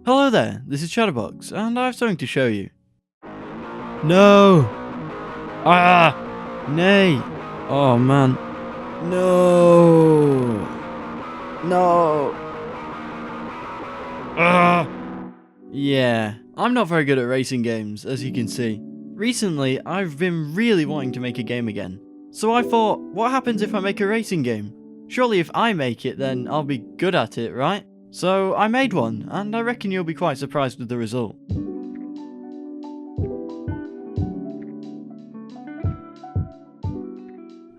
Hello there, this is Chadderbox, and I have something to show you. No! Ah! Nay! Oh man. No! No! Ah! Yeah, I'm not very good at racing games, as you can see. Recently, I've been really wanting to make a game again. So I thought, what happens if I make a racing game? Surely if I make it, then I'll be good at it, right? So I made one, and I reckon you'll be quite surprised with the result.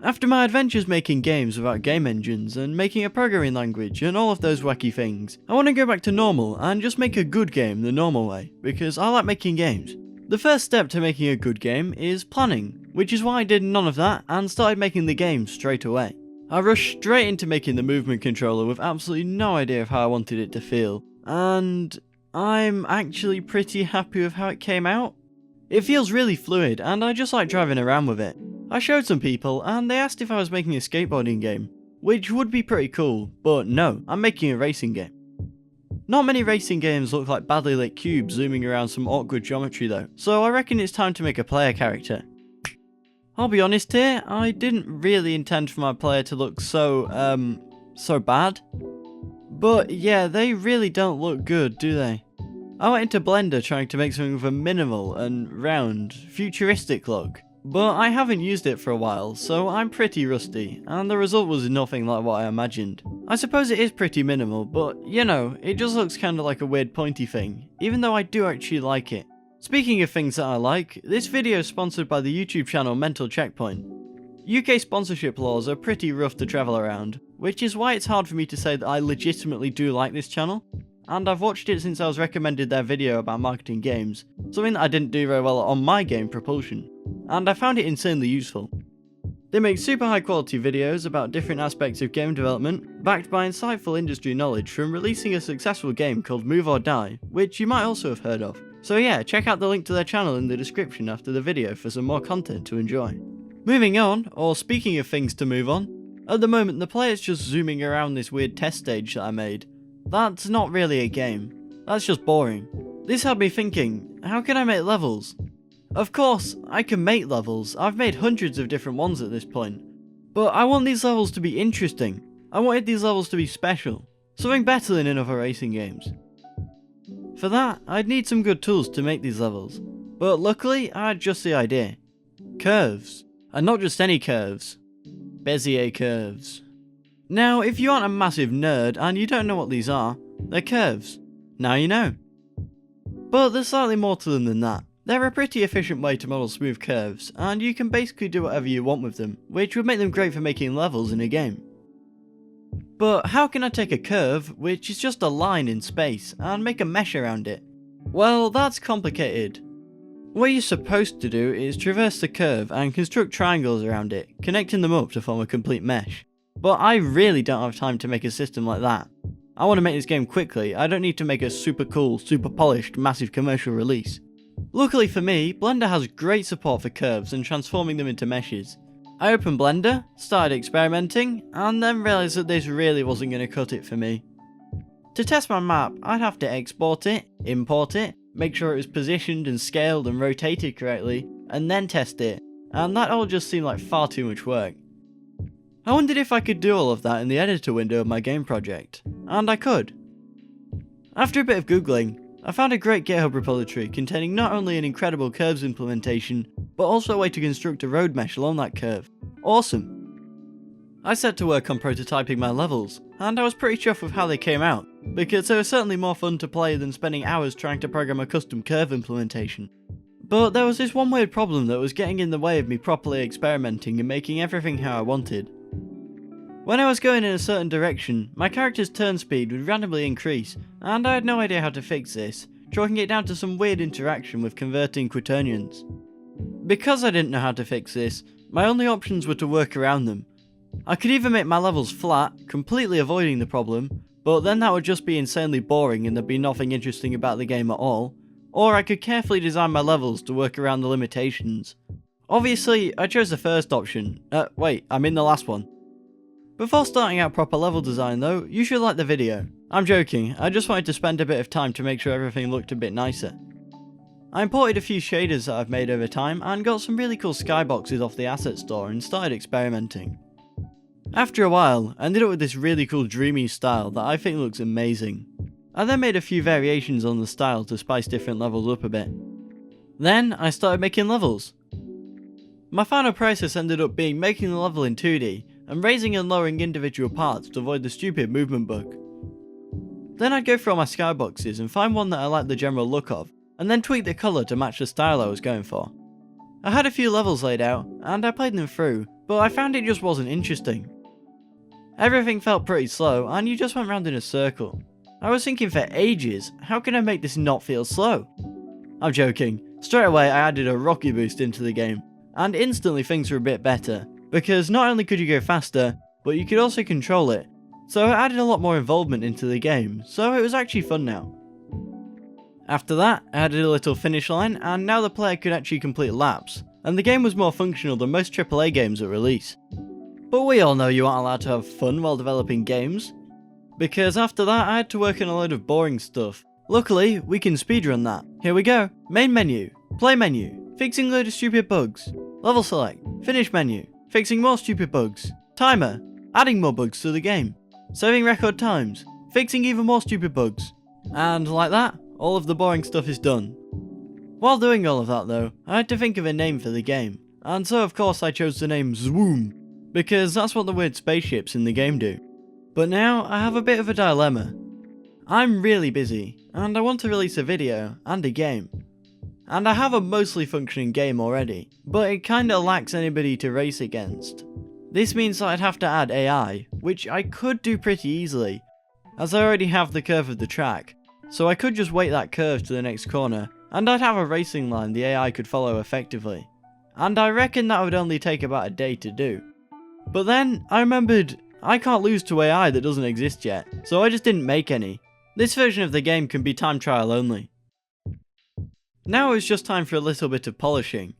After my adventures making games without game engines and making a programming language and all of those wacky things, I want to go back to normal and just make a good game the normal way, because I like making games. The first step to making a good game is planning, which is why I did none of that and started making the game straight away. I rushed straight into making the movement controller with absolutely no idea of how I wanted it to feel, and I'm actually pretty happy with how it came out. It feels really fluid and I just like driving around with it. I showed some people and they asked if I was making a skateboarding game, which would be pretty cool, but no, I'm making a racing game. Not many racing games look like badly lit cubes zooming around some awkward geometry though, so I reckon it's time to make a player character. I'll be honest here, I didn't really intend for my player to look so bad. But yeah, they really don't look good, do they? I went into Blender trying to make something with a minimal and round, futuristic look. But I haven't used it for a while, so I'm pretty rusty, and the result was nothing like what I imagined. I suppose it is pretty minimal, but you know, it just looks kinda like a weird pointy thing, even though I do actually like it. Speaking of things that I like, this video is sponsored by the YouTube channel Mental Checkpoint. UK sponsorship laws are pretty rough to travel around, which is why it's hard for me to say that I legitimately do like this channel, and I've watched it since I was recommended their video about marketing games, something that I didn't do very well on my game, Propulsion, and I found it insanely useful. They make super high quality videos about different aspects of game development, backed by insightful industry knowledge from releasing a successful game called Move or Die, which you might also have heard of. So yeah, check out the link to their channel in the description after the video for some more content to enjoy. Moving on, or speaking of things to move on, at the moment the player's just zooming around this weird test stage that I made. That's not really a game, that's just boring. This had me thinking, how can I make levels? Of course, I can make levels, I've made hundreds of different ones at this point. But I want these levels to be interesting, I wanted these levels to be special, something better than in other racing games. For that, I'd need some good tools to make these levels, but luckily I had just the idea. Curves, and not just any curves, Bezier curves. Now, if you aren't a massive nerd and you don't know what these are, they're curves. Now you know. But there's slightly more to them than that. They're a pretty efficient way to model smooth curves, and you can basically do whatever you want with them, which would make them great for making levels in a game. But how can I take a curve, which is just a line in space, and make a mesh around it? Well, that's complicated. What you're supposed to do is traverse the curve and construct triangles around it, connecting them up to form a complete mesh. But I really don't have time to make a system like that. I want to make this game quickly, I don't need to make a super cool, super polished, massive commercial release. Luckily for me, Blender has great support for curves and transforming them into meshes. I opened Blender, started experimenting, and then realised that this really wasn't going to cut it for me. To test my map, I'd have to export it, import it, make sure it was positioned and scaled and rotated correctly, and then test it, and that all just seemed like far too much work. I wondered if I could do all of that in the editor window of my game project, and I could. After a bit of googling, I found a great GitHub repository containing not only an incredible curves implementation, but also a way to construct a road mesh along that curve. Awesome! I set to work on prototyping my levels, and I was pretty chuffed with how they came out, because they were certainly more fun to play than spending hours trying to program a custom curve implementation. But there was this one weird problem that was getting in the way of me properly experimenting and making everything how I wanted. When I was going in a certain direction, my character's turn speed would randomly increase, and I had no idea how to fix this, chalking it down to some weird interaction with converting quaternions. Because I didn't know how to fix this, my only options were to work around them. I could either make my levels flat, completely avoiding the problem, but then that would just be insanely boring and there'd be nothing interesting about the game at all, or I could carefully design my levels to work around the limitations. Obviously, I chose the first option. Wait, I'm in the last one. Before starting out proper level design though, you should like the video. I'm joking, I just wanted to spend a bit of time to make sure everything looked a bit nicer. I imported a few shaders that I've made over time and got some really cool skyboxes off the asset store and started experimenting. After a while, I ended up with this really cool dreamy style that I think looks amazing. I then made a few variations on the style to spice different levels up a bit. Then I started making levels. My final process ended up being making the level in 2D and raising and lowering individual parts to avoid the stupid movement bug. Then I'd go through all my skyboxes and find one that I liked the general look of, and then tweak the colour to match the style I was going for. I had a few levels laid out, and I played them through, but I found it just wasn't interesting. Everything felt pretty slow, and you just went round in a circle. I was thinking for ages, how can I make this not feel slow? I'm joking. Straight away I added a rocky boost into the game, and instantly things were a bit better, because not only could you go faster, but you could also control it, so it added a lot more involvement into the game, so it was actually fun now. After that, I added a little finish line, and now the player could actually complete laps, and the game was more functional than most AAA games at release. But we all know you aren't allowed to have fun while developing games, because after that I had to work on a load of boring stuff. Luckily, we can speedrun that. Here we go. Main menu, play menu, fixing a load of stupid bugs, level select, finish menu, fixing more stupid bugs, timer, adding more bugs to the game, saving record times, fixing even more stupid bugs, and like that, all of the boring stuff is done. While doing all of that though, I had to think of a name for the game, and so of course I chose the name Zwoom, because that's what the weird spaceships in the game do. But now I have a bit of a dilemma. I'm really busy, and I want to release a video and a game. And I have a mostly functioning game already, but it kinda lacks anybody to race against. This means that I'd have to add AI, which I could do pretty easily, as I already have the curve of the track, so I could just weight that curve to the next corner, and I'd have a racing line the AI could follow effectively. And I reckon that would only take about a day to do. But then, I remembered, I can't lose to AI that doesn't exist yet, so I just didn't make any. This version of the game can be time trial only. Now it's just time for a little bit of polishing.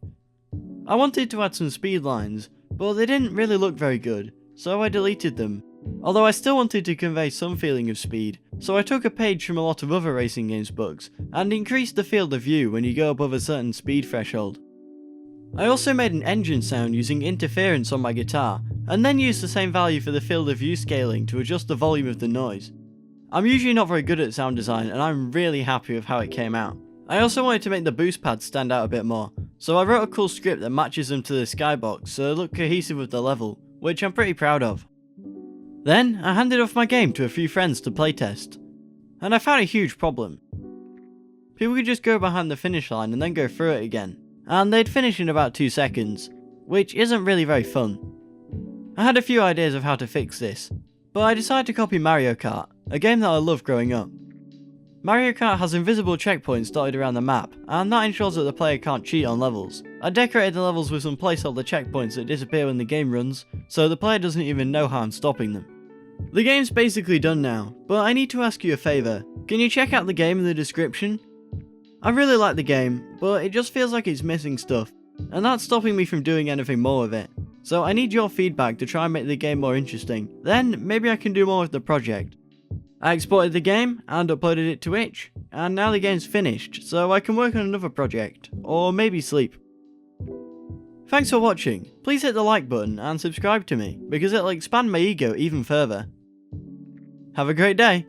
I wanted to add some speed lines, but they didn't really look very good, so I deleted them. Although I still wanted to convey some feeling of speed, so I took a page from a lot of other racing games books, and increased the field of view when you go above a certain speed threshold. I also made an engine sound using interference on my guitar, and then used the same value for the field of view scaling to adjust the volume of the noise. I'm usually not very good at sound design, and I'm really happy with how it came out. I also wanted to make the boost pads stand out a bit more, so I wrote a cool script that matches them to the skybox so they look cohesive with the level, which I'm pretty proud of. Then, I handed off my game to a few friends to playtest, and I found a huge problem. People could just go behind the finish line and then go through it again, and they'd finish in about 2 seconds, which isn't really very fun. I had a few ideas of how to fix this, but I decided to copy Mario Kart, a game that I loved growing up. Mario Kart has invisible checkpoints dotted around the map, and that ensures that the player can't cheat on levels. I decorated the levels with some placeholder checkpoints that disappear when the game runs, so the player doesn't even know how I'm stopping them. The game's basically done now, but I need to ask you a favour. Can you check out the game in the description? I really like the game, but it just feels like it's missing stuff, and that's stopping me from doing anything more with it. So I need your feedback to try and make the game more interesting, then maybe I can do more with the project. I exported the game and uploaded it to itch, and now the game's finished, so I can work on another project, or maybe sleep. Thanks for watching. Please hit the like button and subscribe to me, because it'll expand my ego even further. Have a great day!